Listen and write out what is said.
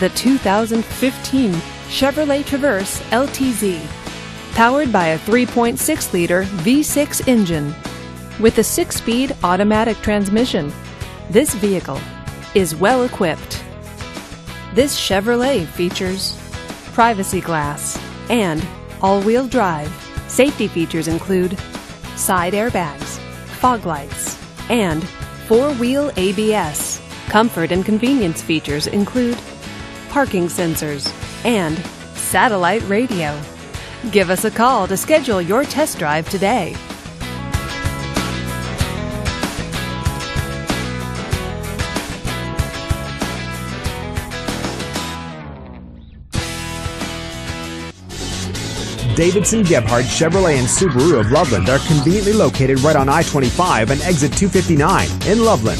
the 2015 Chevrolet Traverse LTZ. Powered by a 3.6-liter V6 engine with a 6-speed automatic transmission, this vehicle is well equipped. This Chevrolet features privacy glass and all-wheel drive. Safety features include side airbags, fog lights, and 4-wheel ABS. Comfort and convenience features include parking sensors and satellite radio. Give us a call to schedule your test drive today. Davidson Gebhardt Chevrolet and Subaru of Loveland are conveniently located right on I-25 and exit 259 in Loveland.